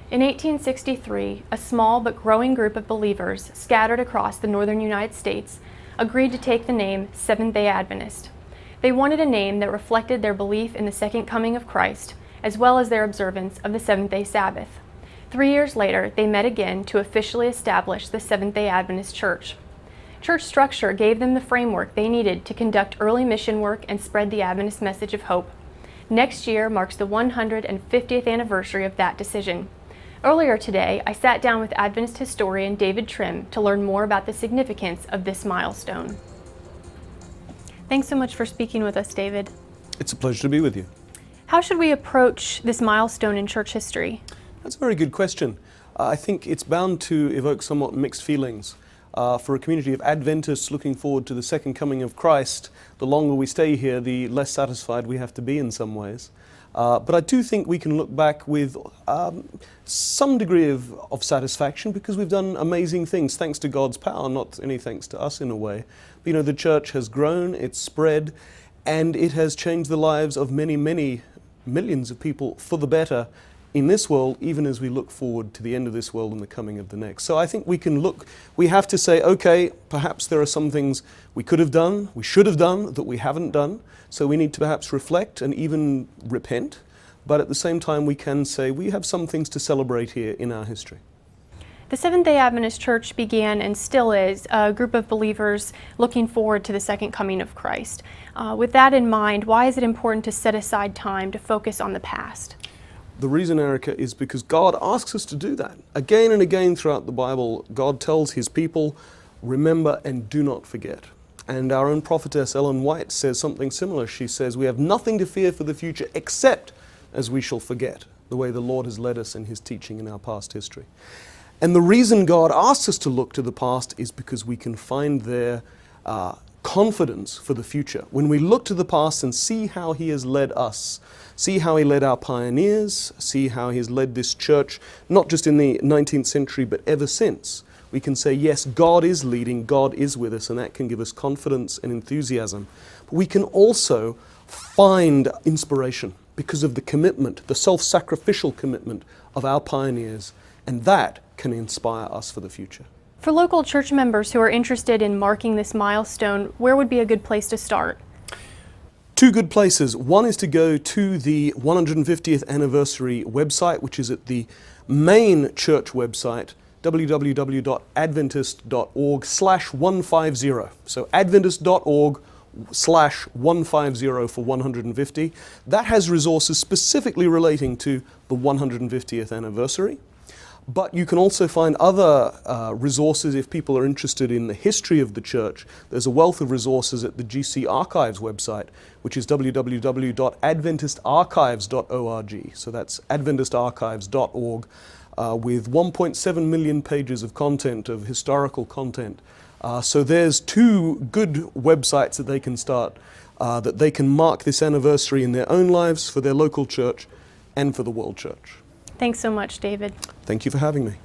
In 1863, a small but growing group of believers scattered across the northern United States agreed to take the name Seventh-day Adventist. They wanted a name that reflected their belief in the second coming of Christ, as well as their observance of the seventh-day Sabbath. 3 years later, they met again to officially establish the Seventh-day Adventist Church. Church structure gave them the framework they needed to conduct early mission work and spread the Adventist message of hope. Next year marks the 150th anniversary of that decision. Earlier today, I sat down with Adventist historian David Trim to learn more about the significance of this milestone. Thanks so much for speaking with us, David. It's a pleasure to be with you. How should we approach this milestone in church history? That's a very good question. I think it's bound to evoke somewhat mixed feelings. For a community of Adventists looking forward to the second coming of Christ, the longer we stay here, the less satisfied we have to be in some ways. But I do think we can look back with some degree of satisfaction because we've done amazing things thanks to God's power, not any thanks to us in a way. But, you know, the church has grown, it's spread, and it has changed the lives of many, many millions of people for the better in this world, even as we look forward to the end of this world and the coming of the next. So I think we have to say, okay, perhaps there are some things we could have done, we should have done, that we haven't done. So we need to perhaps reflect and even repent. But at the same time, we can say we have some things to celebrate here in our history. The Seventh-day Adventist Church began and still is a group of believers looking forward to the second coming of Christ. With that in mind, why is it important to set aside time to focus on the past? The reason, Erica, is because God asks us to do that. Again and again throughout the Bible, God tells His people, remember and do not forget. And our own prophetess Ellen White says something similar. She says, we have nothing to fear for the future except as we shall forget the way the Lord has led us in His teaching in our past history. And the reason God asks us to look to the past is because we can find there confidence for the future. When we look to the past and see how He has led us, see how He led our pioneers, see how He has led this church, not just in the 19th century, but ever since, we can say, yes, God is leading, God is with us, and that can give us confidence and enthusiasm. But we can also find inspiration because of the commitment, the self-sacrificial commitment of our pioneers, and that can inspire us for the future. For local church members who are interested in marking this milestone, where would be a good place to start? Two good places. One is to go to the 150th anniversary website, which is at the main church website, www.adventist.org/150. So adventist.org/150 for 150. That has resources specifically relating to the 150th anniversary. But you can also find other resources if people are interested in the history of the church. There's a wealth of resources at the GC Archives website, which is www.adventistarchives.org. So that's adventistarchives.org with 1.7 million pages of content, of historical content. So there's two good websites that they can start, that they can mark this anniversary in their own lives, for their local church, and for the world church. Thanks so much, David. Thank you for having me.